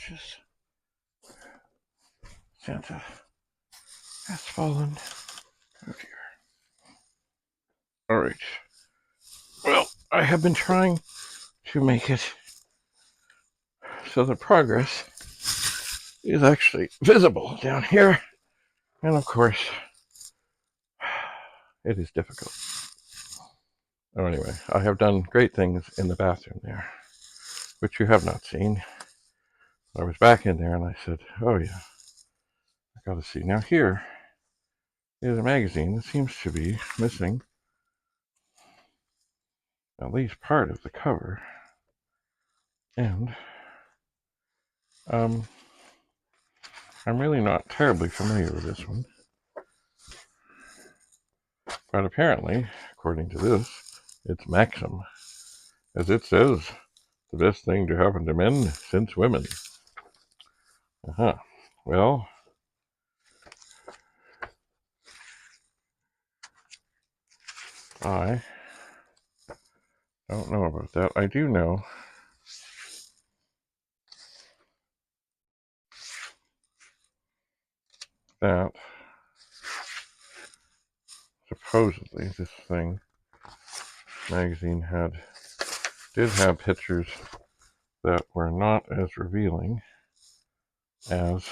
inches. Santa has fallen. Oh dear. Alright. Well, I have been trying to make it so the progress is actually visible down here. And of course, it is difficult. Oh, anyway, I have done great things in the bathroom there, which you have not seen. I was back in there and I said, oh yeah, I gotta see. Now here is a magazine that seems to be missing at least part of the cover. And I'm really not terribly familiar with this one. But apparently, according to this, it's Maxim. As it says, the best thing to happen to men since women. Well, I don't know about that. I do know that supposedly this magazine did have pictures that were not as revealing as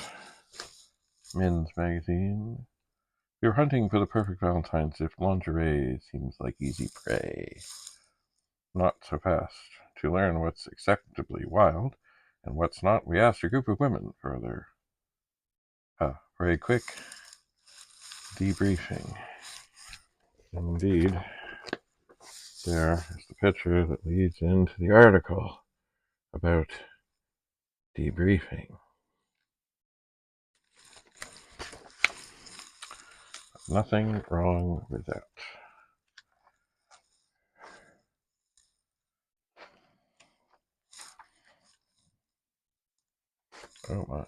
men's magazine. You're hunting for the perfect Valentine's if lingerie seems like easy prey. Not so fast. To learn what's acceptably wild and what's not, we asked a group of women for a quick debriefing. Indeed, there is the picture that leads into the article about debriefing. Nothing wrong with that. Oh my.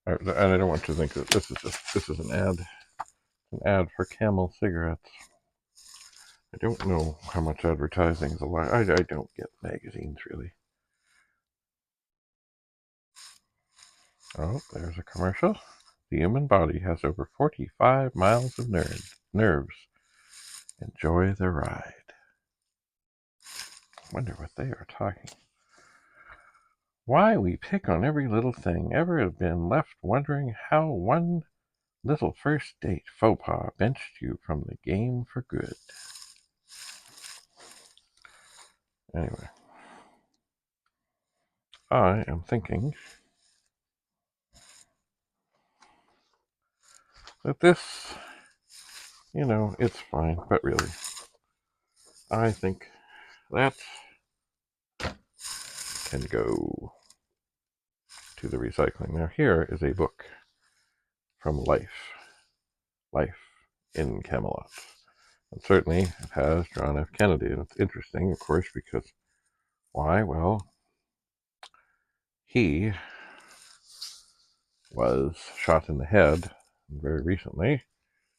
And I don't want to think that this is an ad for Camel cigarettes. I don't know how much advertising is allowed. I don't get magazines really. Oh, there's a commercial. The human body has over 45 miles of nerves. Enjoy the ride. Wonder what they are talking. Why we pick on every little thing. Ever have been left wondering how one little first date faux pas benched you from the game for good? Anyway, I am thinking that this, it's fine, but really, I think that can go to the recycling. Now here is a book from Life in Camelot. And certainly it has John F. Kennedy, and it's interesting, of course, because why? Well, he was shot in the head very recently.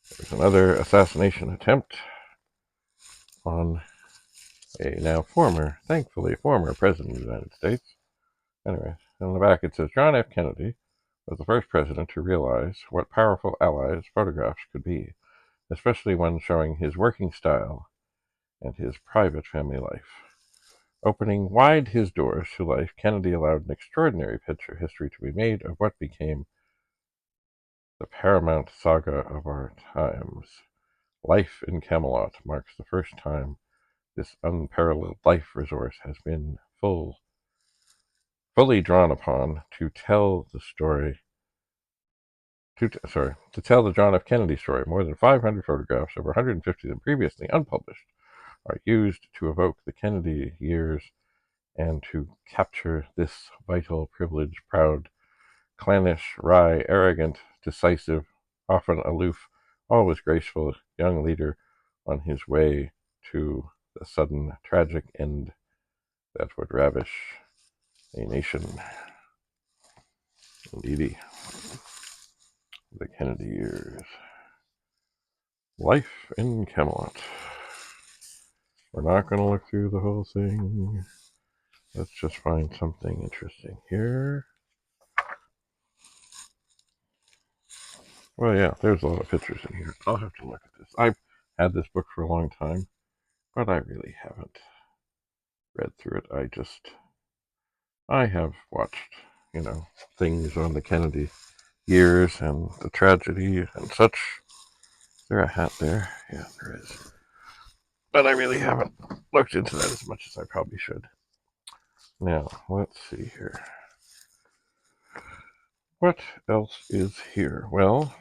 There's another assassination attempt on thankfully former president of the United States. Anyway, on the back it says, John F. Kennedy was the first president to realize what powerful allies photographs could be, especially one showing his working style and his private family life. Opening wide his doors to life, Kennedy allowed an extraordinary picture history to be made of what became the paramount saga of our times. Life in Camelot marks the first time this unparalleled life resource has been fully drawn upon to tell the John F. Kennedy story. More than 500 photographs, over 150 of them previously unpublished, are used to evoke the Kennedy years and to capture this vital, privileged, proud, clannish, wry, arrogant, decisive, often aloof, always graceful young leader on his way to the sudden tragic end that would ravish a nation. Indeedy. The Kennedy years. Life in Camelot. We're not going to look through the whole thing. Let's just find something interesting here. Well, yeah, there's a lot of pictures in here. I'll have to look at this. I've had this book for a long time, but I really haven't read through it. I have watched, things on the Kennedy years and the tragedy and such. Is there a hat there? Yeah, there is. But I really haven't looked into that as much as I probably should. Now, let's see here. What else is here? Well,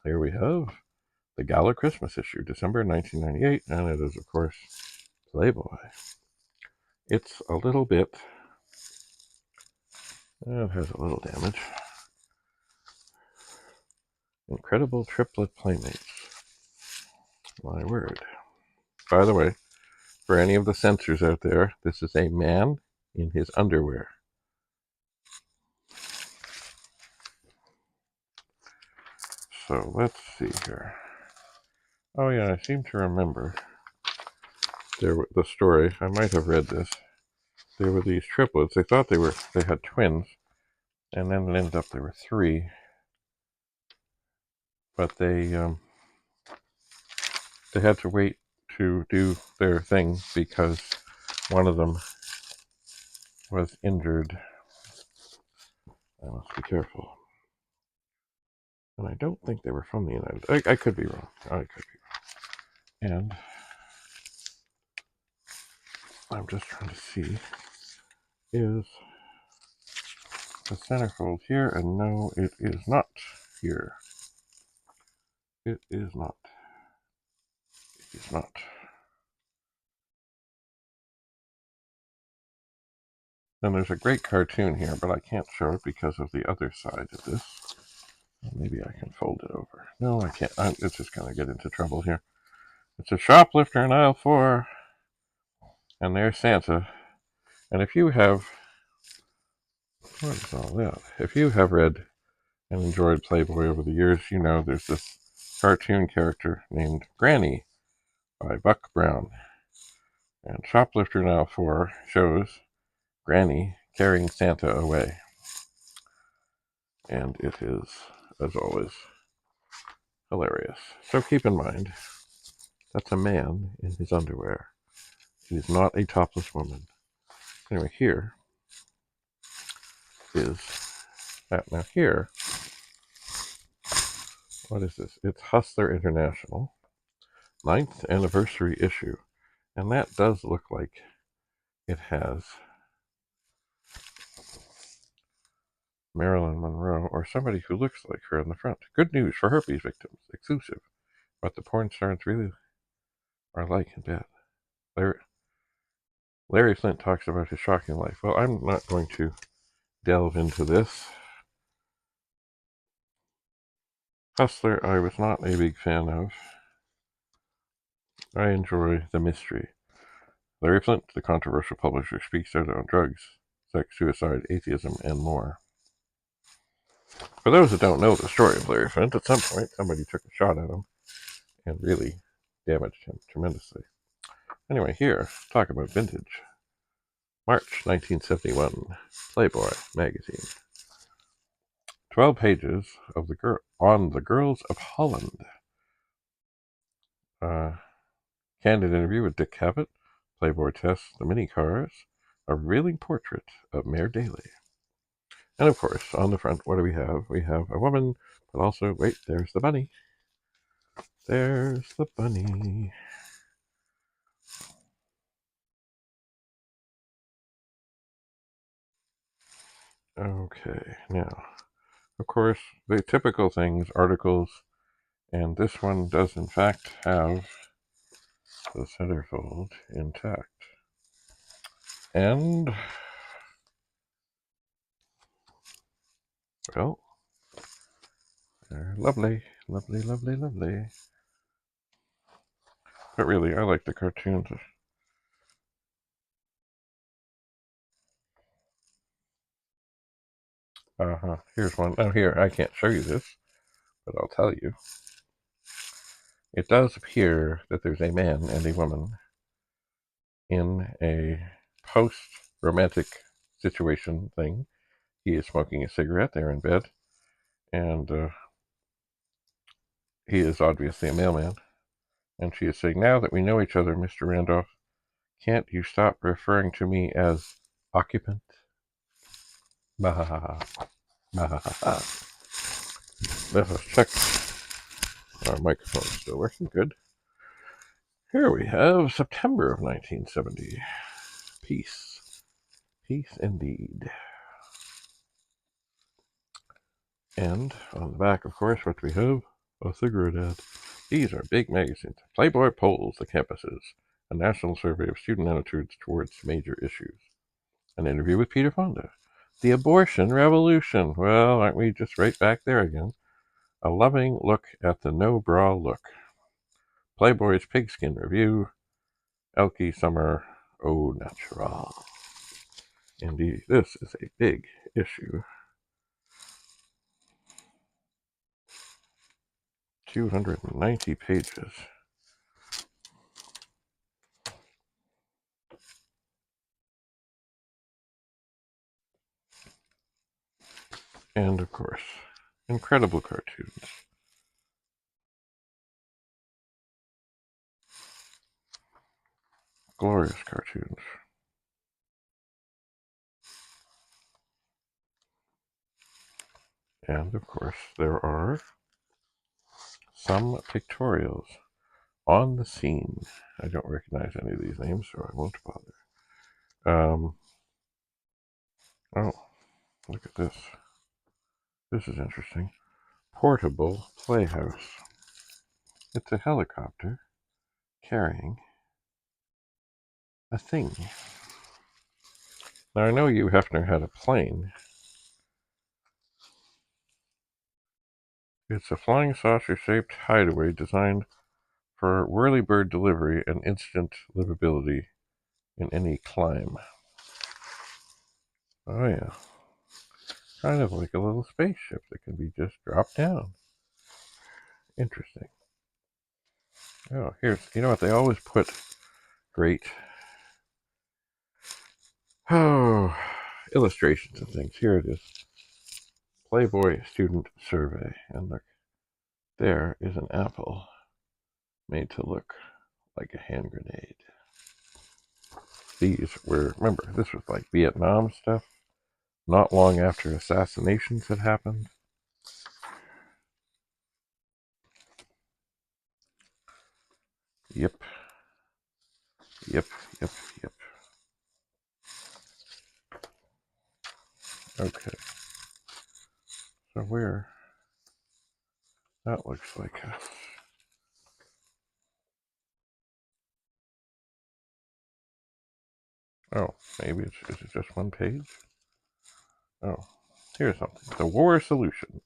here we have the Gala Christmas issue, December 1998, and it is, of course, Playboy. It's a little bit... It has a little damage. Incredible triplet playmates. My word. By the way, for any of the censors out there, this is a man in his underwear. So let's see here. Oh yeah, I seem to remember the story. I might have read this. There were these triplets. They thought they had twins, and then it ended up there were three. But they had to wait to do their thing because one of them was injured. I must be careful. And I don't think they were from the United States. I could be wrong. I could be wrong. And I'm just trying to see, is the centerfold here? And no, it is not here. It is not. It is not. And there's a great cartoon here, but I can't show it because of the other side of this. Maybe I can fold it over. No, I can't. It's just going to get into trouble here. It's a shoplifter in aisle 4. And there's Santa. And if you have... What is all that? If you have read and enjoyed Playboy over the years, you know there's this cartoon character named Granny by Buck Brown. And Shoplifter in aisle 4 shows Granny carrying Santa away. And it is, as always, hilarious. So keep in mind, that's a man in his underwear. He is not a topless woman. Anyway, here is that. Now here, what is this? It's Hustler International, 9th anniversary issue. And that does look like it has Marilyn Monroe or somebody who looks like her in the front. Good news for herpes victims, exclusive. What the porn stars really are like in bed. Larry Flint talks about his shocking life. Well, I'm not going to delve into this. Hustler, I was not a big fan of. I enjoy the mystery. Larry Flint, the controversial publisher, speaks out on drugs, sex, suicide, atheism, and more. For those that don't know the story of Larry Flint, at some point somebody took a shot at him and really damaged him tremendously. Anyway, here, talk about vintage. March 1971, Playboy magazine. 12 pages of on the girls of Holland. Candid interview with Dick Cavett. Playboy tests the mini cars. A revealing portrait of Mayor Daley. And of course, on the front, what do we have? We have a woman, but also, wait, there's the bunny. There's the bunny. Okay, now, of course, the typical things, articles, and this one does in fact have the centerfold intact. And, well, they're lovely, lovely, lovely, lovely. But really, I like the cartoons. Here's one. Oh, here, I can't show you this, but I'll tell you. It does appear that there's a man and a woman in a post romantic situation thing. He is smoking a cigarette. They're in bed. And he is obviously a mailman. And she is saying, now that we know each other, Mr. Randolph, can't you stop referring to me as occupant? Bah. Let us check. Our microphone is still working. Good. Here we have September of 1970. Peace. Peace indeed. And on the back, of course, what do we have? A cigarette ad. These are big magazines. Playboy polls the campuses. A national survey of student attitudes towards major issues. An interview with Peter Fonda. The abortion revolution. Well, aren't we just right back there again? A loving look at the no-bra look. Playboy's pigskin review. Elke Summer Au Natural. Indeed, this is a big issue. 290 pages. And, of course, incredible cartoons. Glorious cartoons. And, of course, there are some pictorials on the scene. I don't recognize any of these names, so I won't bother. Oh, look at this. This is interesting. Portable playhouse. It's a helicopter carrying a thing. Now, I know Hugh Hefner had a plane. It's a flying saucer-shaped hideaway designed for whirlybird delivery and instant livability in any clime. Oh yeah. Kind of like a little spaceship that can be just dropped down. Interesting. Oh, here's, you know what, they always put great illustrations and things. Here it is. Playboy student survey. And look, there is an apple made to look like a hand grenade. These were, remember, this was like Vietnam stuff. Not long after assassinations had happened. Yep. Okay. So where? That looks like a... Oh, maybe is it just one page? Oh, here's something. The war solutions.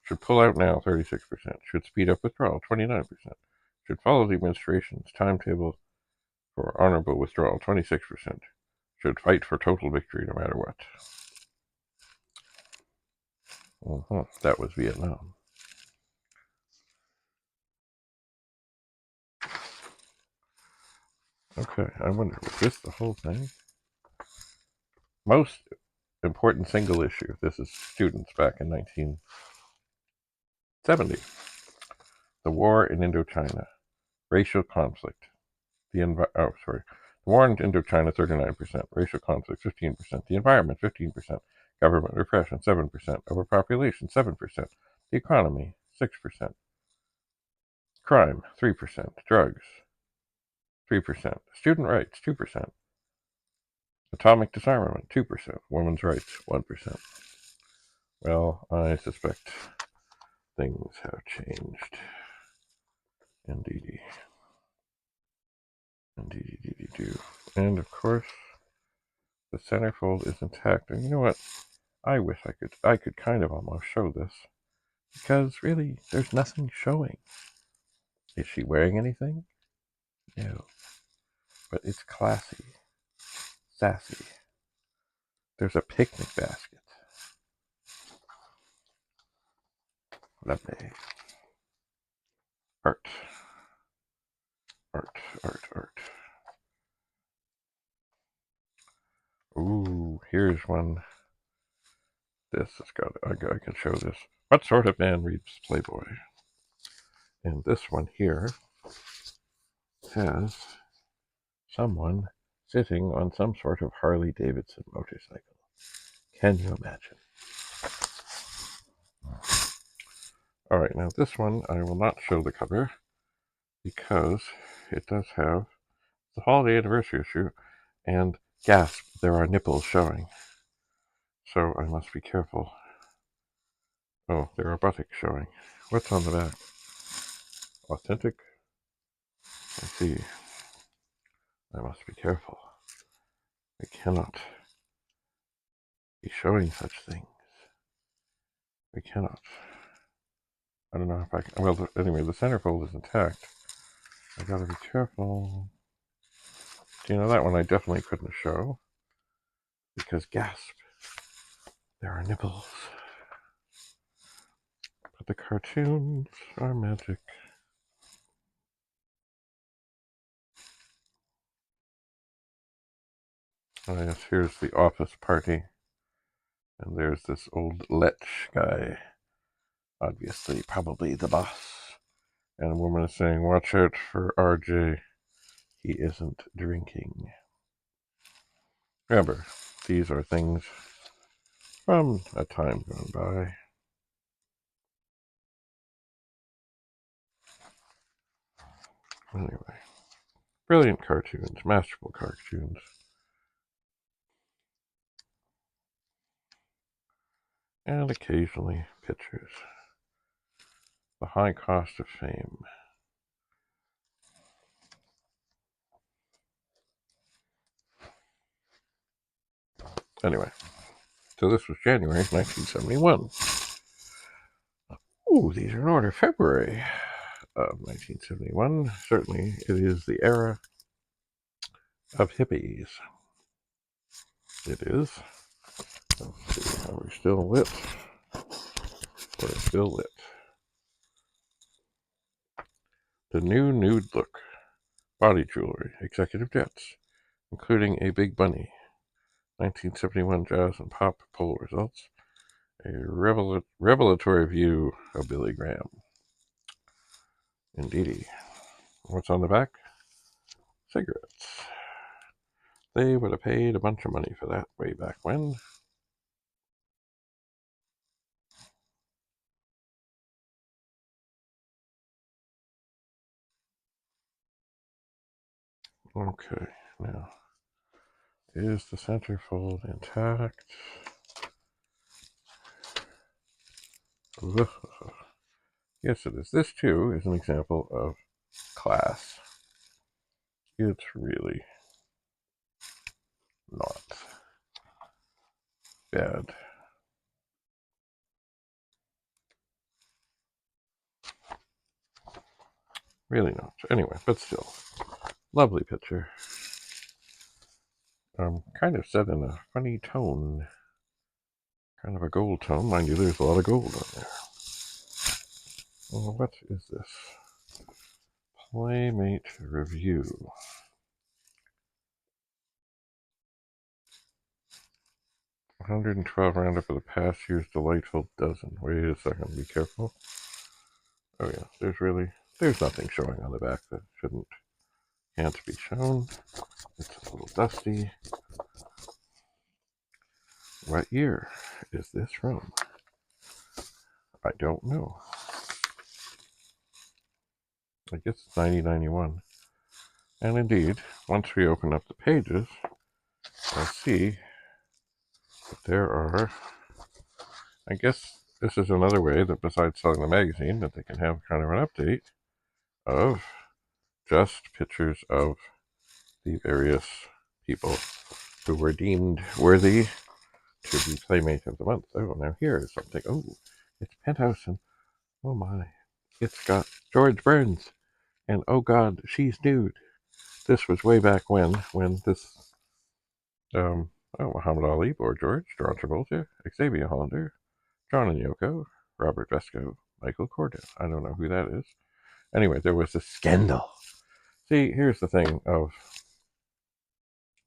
Should pull out now, 36%. Should speed up withdrawal, 29%. Should follow the administration's timetable for honorable withdrawal, 26%. Should fight for total victory no matter what. That was Vietnam. Okay, I wonder, was this the whole thing? Most important single issue. This is students back in 1970. The war in Indochina. Racial conflict. The war in Indochina, 39%. Racial conflict, 15%. The environment, 15%. Government repression, 7%. Overpopulation, 7%. The economy, 6%. Crime, 3%. Drugs, 3%. Student rights, 2%. Atomic disarmament, 2%. Women's rights, 1%. Well, I suspect things have changed. Indeedy. And of course, the centerfold is intact. And you know what? I wish I could kind of almost show this. Because really, there's nothing showing. Is she wearing anything? No. But it's classy. Sassy. There's a picnic basket. Lovely. Art. here's one. This has got, I can show this. What sort of man reads Playboy? And this one here has someone sitting on some sort of Harley Davidson motorcycle. Can you imagine? Alright, now this one I will not show the cover because it does have the holiday anniversary issue, and gasp, there are nipples showing. So I must be careful. Oh, there are buttocks showing. What's on the back? Authentic? I see. I must be careful. I cannot be showing such things. We cannot. I don't know if I can. Well, anyway, the centerfold is intact. I gotta be careful. You know, that one I definitely couldn't show. Because, gasp, there are nipples. But the cartoons are magic. Oh yes, here's the office party. And there's this old lech guy. Obviously, probably the boss. And a woman is saying, watch out for RJ. He isn't drinking. Remember, these are things from a time gone by. Anyway, brilliant cartoons, masterful cartoons. And occasionally pictures. The high cost of fame. Anyway, so this was January 1971. Ooh, these are in order. February of 1971. Certainly, it is the era of hippies. It is. Let's see, are we still lit? We're still lit. The new nude look. Body jewelry. Executive jets. Including a big bunny. 1971 jazz and pop poll results. A revelatory view of Billy Graham. Indeedy. What's on the back? Cigarettes. They would have paid a bunch of money for that way back when. Okay, now, is the centerfold intact? Yes, it is. This, too, is an example of class. It's really not bad. Really not. Anyway, but still, lovely picture. Kind of set in a funny tone. Kind of a gold tone. Mind you, there's a lot of gold on there. Well, what is this? Playmate Review. 112 roundup of the past year's delightful dozen. Wait a second, be careful. Oh yeah, there's nothing showing on the back that can't be shown. It's a little dusty. What year is this from? I don't know. I guess it's 1991. And indeed, once we open up the pages, I'll see that there are, I guess this is another way that besides selling the magazine, that they can have kind of an update of just pictures of the various people who were deemed worthy to be Playmate of the Month. Oh, now here is something. Oh, it's Penthouse, and oh my, it's got George Burns, and oh god, she's nude. This was way back when this, Muhammad Ali, Boy George, John Travolta, Xavier Hollander, John and Yoko, Robert Vesco, Michael Cordo. I don't know who that is. Anyway, there was a scandal. See, here's the thing of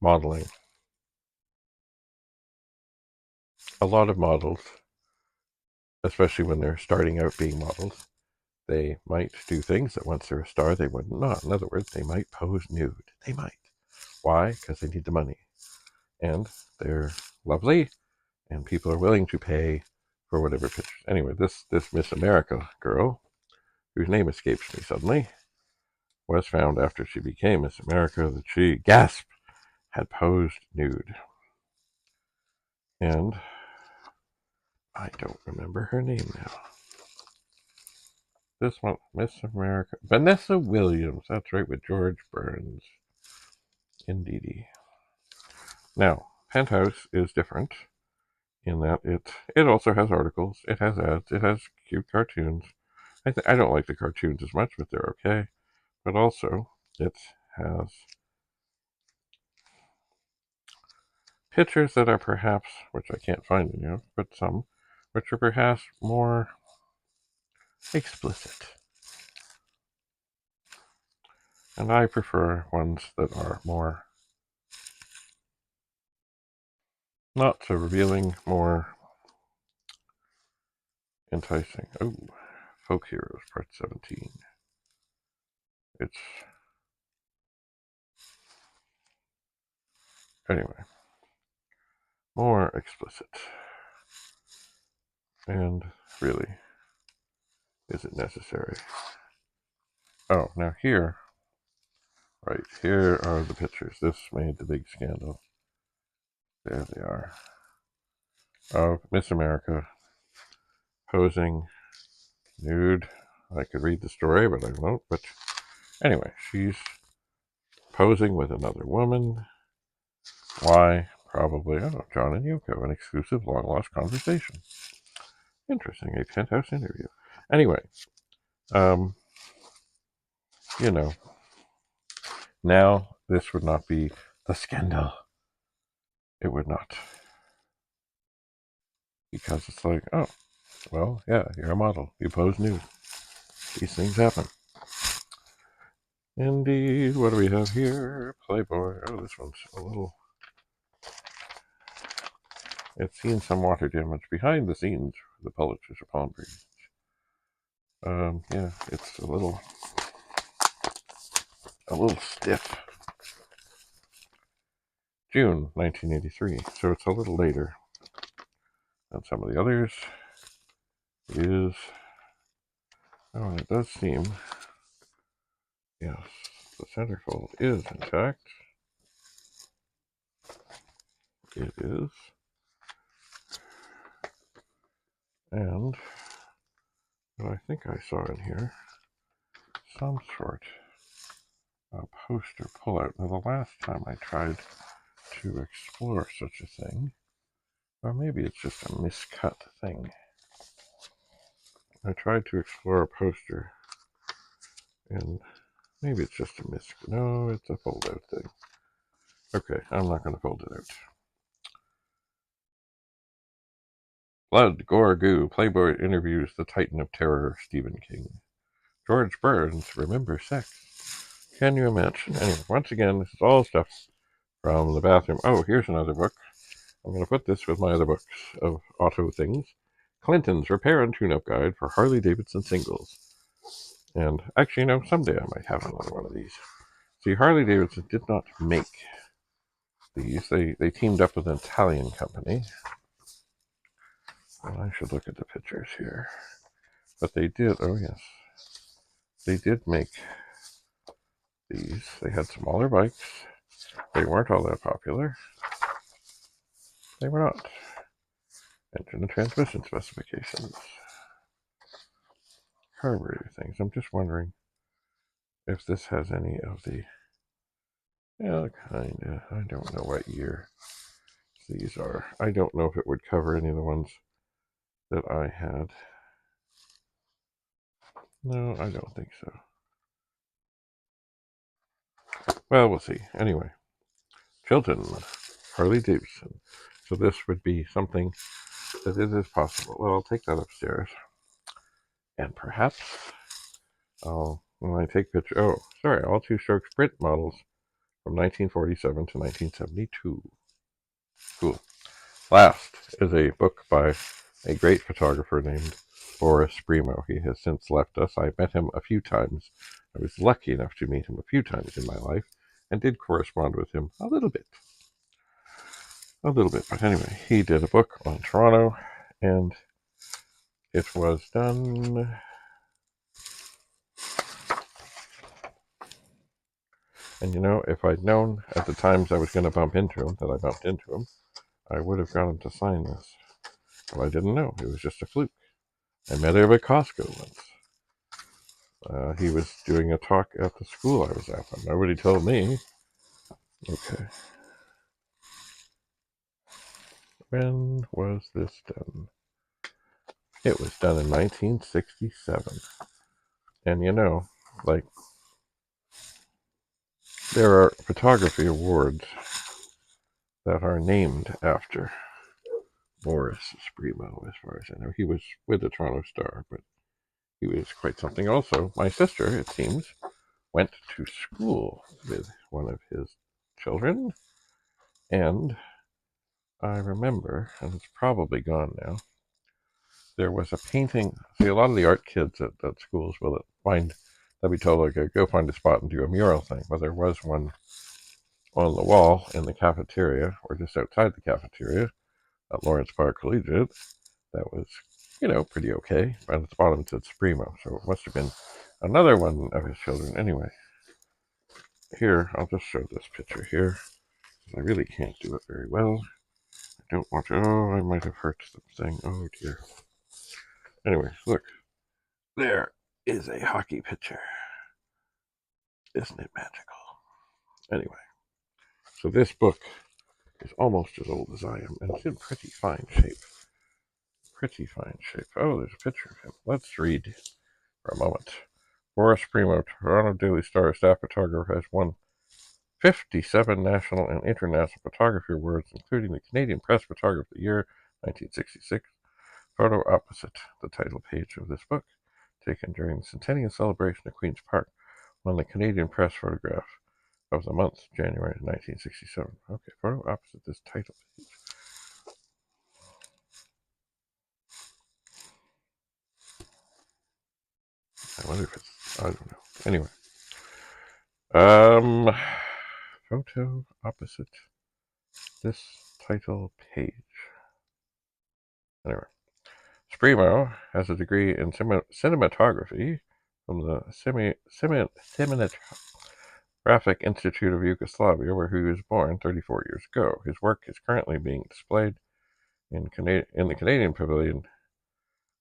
modeling. a lot of models, especially when they're starting out being models, they might do things that once they're a star they would not. In other words, they might pose nude. They might. Why? Because they need the money. And they're lovely, and people are willing to pay for whatever pictures. Anyway, this Miss America girl, whose name escapes me suddenly, was found after she became Miss America that she, gasp, had posed nude. And I don't remember her name now. This one, Miss America, Vanessa Williams. That's right, with George Burns. Indeedy. Now, Penthouse is different in that it also has articles, it has ads, it has cute cartoons. I don't like the cartoons as much, but they're okay. But also, it has pictures that are perhaps, which I can't find any of, but some, which are perhaps more explicit. And I prefer ones that are more, not so revealing, more enticing. Oh, Folk Heroes, Part 17. It's, anyway, more explicit. And really, is it necessary? Oh, now here, right, here are the pictures. This made the big scandal. There they are. Of Miss America posing nude. I could read the story, but I won't. But anyway, she's posing with another woman. Why? Probably, oh, John and Yoko, an exclusive long-lost conversation. Interesting, a penthouse interview. Anyway, you know, now this would not be the scandal. It would not. Because it's like, oh, well, yeah, you're a model. You pose nude. These things happen. Indeed. What do we have here? Playboy. Oh, this one's a little... It's seen some water damage behind the scenes for the publishers of Palm Breeze. Yeah, it's a little stiff. June 1983, so it's a little later than some of the others. It is... Oh, and it does seem... Yes, the centerfold is intact. It is. And what I think I saw in here, some sort of poster pullout. Now, the last time I tried to explore such a thing, or maybe it's just a miscut thing. I tried to explore a poster, and maybe it's just a no, it's a fold-out thing. Okay, I'm not going to fold it out. Blood, gore, goo. Playboy interviews the Titan of Terror, Stephen King. George Burns, remember sex. Can you imagine? Anyway, once again, this is all stuff from the bathroom. Oh, here's another book. I'm going to put this with my other books of auto things. Clinton's Repair and Tune-Up Guide for Harley-Davidson Singles. And actually, someday I might have another one of these. See, Harley-Davidson did not make these. They teamed up with an Italian company. And I should look at the pictures here. But they did, oh yes, they did make these. They had smaller bikes. They weren't all that popular. They were not. Engine and transmission specifications. Carburetor things. I'm just wondering if this has any of the... Yeah, kinda. I don't know what year these are. I don't know if it would cover any of the ones that I had. No, I don't think so. Well, we'll see. Anyway, Chilton, Harley Davidson. So this would be something that it is possible. Well, I'll take that upstairs. And perhaps when I take pictures... Oh, sorry, all two-stroke sprint models from 1947 to 1972. Cool. Last is a book by a great photographer named Boris Spremo. He has since left us. I met him a few times. I was lucky enough to meet him a few times in my life and did correspond with him a little bit. But anyway, he did a book on Toronto, and it was done. And you know, if I'd known at the times I was going to bump into him, that I bumped into him, I would have got him to sign this. But I didn't know. It was just a fluke. I met him at Costco once. He was doing a talk at the school I was at, but nobody told me. Okay. When was this done? It was done in 1967. And you know, like, there are photography awards that are named after Boris Spremo, as far as I know. He was with the Toronto Star, but he was quite something also. My sister, it seems, went to school with one of his children, and I remember, and it's probably gone now, there was a painting. See, a lot of the art kids at schools will they'll be told, okay, go find a spot and do a mural thing. Well, there was one on the wall in the cafeteria, or just outside the cafeteria, at Lawrence Park Collegiate, that was, you know, pretty okay. But at the bottom it said Spremo, so it must have been another one of his children. Anyway, here, I'll just show this picture here. I really can't do it very well. I don't want to, I might have hurt the thing. Oh dear. Anyway, look. There is a hockey pitcher. Isn't it magical? Anyway, so this book is almost as old as I am, and it's in pretty fine shape. Oh, there's a picture of him. Let's read for a moment. Boris Spremo, Toronto Daily Star staff photographer, has won 57 national and international photography awards, including the Canadian Press Photographer of the Year, 1966. Photo opposite the title page of this book, taken during the centennial celebration at Queen's Park, won the Canadian Press Photograph of the month, January 1967. Okay, photo opposite this title page. I wonder if it's, I don't know. Anyway. Photo opposite this title page. Anyway. Spremo has a degree in cinematography from the Cinematographic Institute of Yugoslavia, where he was born 34 years ago. His work is currently being displayed in the Canadian Pavilion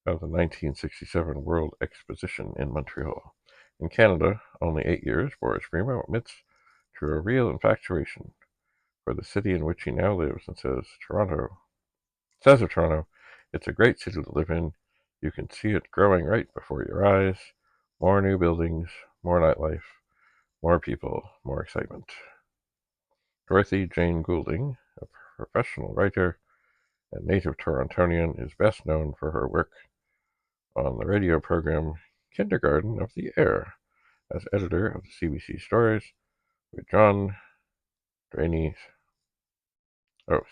of the 1967 World Exposition in Montreal. In Canada, only 8 years, Boris Spremo admits to a real infatuation for the city in which he now lives and says of Toronto, it's a great city to live in. You can see it growing right before your eyes. More new buildings, more nightlife, more people, more excitement. Dorothy Jane Goulding, a professional writer and native Torontonian, is best known for her work on the radio program Kindergarten of the Air as editor of the CBC Stories with John Rainey.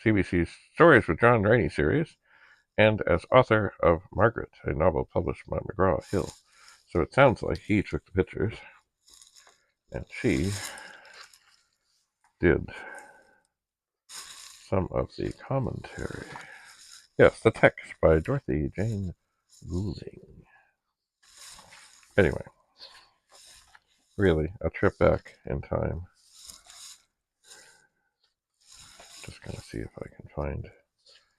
CBC's Stories with John Rainey series, and as author of Margaret, a novel published by McGraw-Hill. So it sounds like he took the pictures, and she did some of the commentary. Yes, the text by Dorothy Jane Goulding. Anyway, really, a trip back in time. Just gonna see if I can find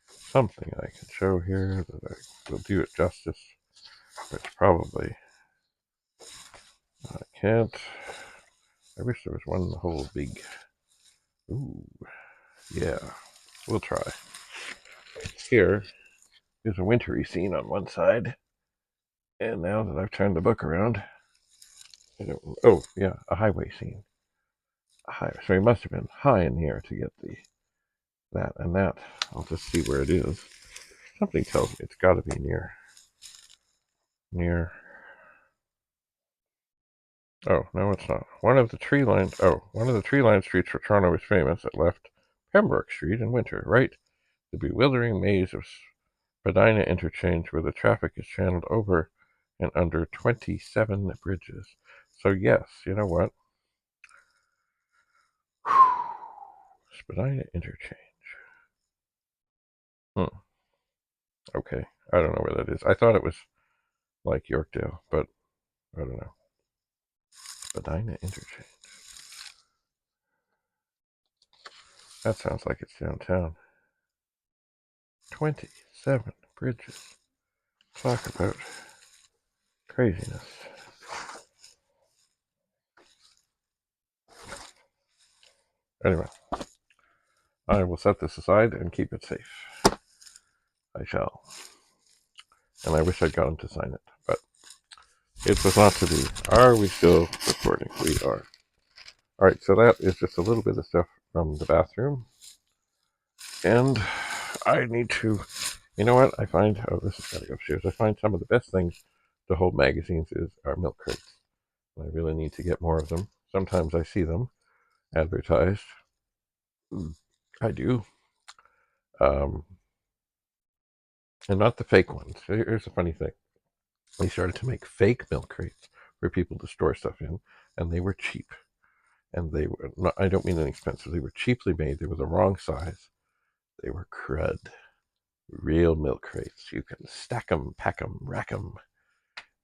something I can show here that I will do it justice, which probably I can't. I wish there was one whole big. Ooh, yeah, we'll try. Here is a wintry scene on one side, and now that I've turned the book around, I don't. Oh, yeah, a highway scene. So he must have been high in the air to get that and that. I'll just see where it is. Something tells me it's got to be near. Oh, no, it's not. One of the tree-lined streets for Toronto is famous. It left Pembroke Street in winter, right The bewildering maze of Spadina interchange where the traffic is channeled over and under 27 bridges. So yes, you know what? Spadina interchange. Okay, I don't know where that is. I thought it was like Yorkdale, but I don't know. Spadina interchange. That sounds like it's downtown. 27 bridges. Talk about craziness. Anyway, I will set this aside and keep it safe. I shall. And I wish I'd gotten to sign it, but it was not to be. Are we still recording? We are. Alright, so that is just a little bit of stuff from the bathroom. And I need to, you know what, I find, this is gotta go upstairs. I find some of the best things to hold magazines are milk crates. I really need to get more of them. Sometimes I see them advertised. I do. And not the fake ones. Here's a funny thing. They started to make fake milk crates for people to store stuff in, and they were cheap. And they were not, I don't mean inexpensive. They were cheaply made. They were the wrong size. They were crud. Real milk crates. You can stack them, pack them, rack them,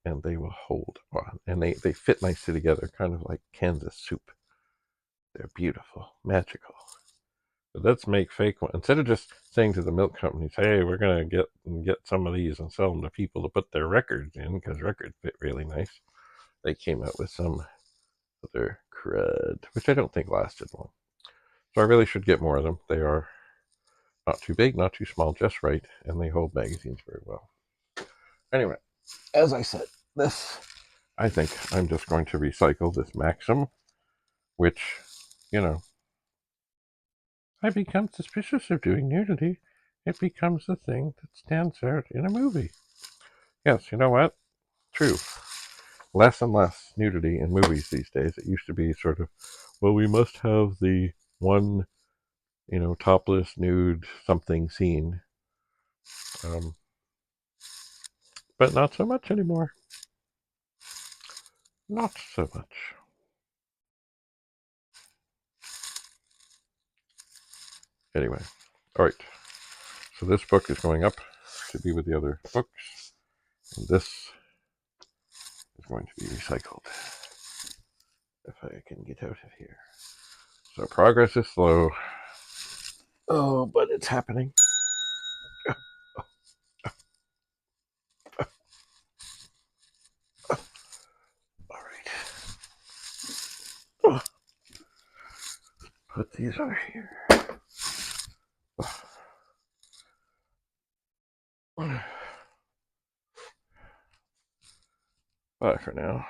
and they will hold on. And they fit nicely together, kind of like Kansas soup. They're beautiful, magical. But let's make fake ones. Instead of just saying to the milk companies, hey, we're going to get some of these and sell them to people to put their records in, because records fit really nice, they came out with some other crud, which I don't think lasted long. So I really should get more of them. They are not too big, not too small, just right, and they hold magazines very well. Anyway, as I said, I think I'm just going to recycle this Maxim, which, you know, I become suspicious of doing nudity. It becomes the thing that stands out in a movie. Yes, you know what? True. Less and less nudity in movies these days. It used to be sort of, well, we must have the one, topless, nude, something scene. But not so much anymore. Not so much. Anyway, all right. So this book is going up to be with the other books. And this is going to be recycled. If I can get out of here. So progress is slow. Oh, but it's happening. All right. Put these over here. Bye for now.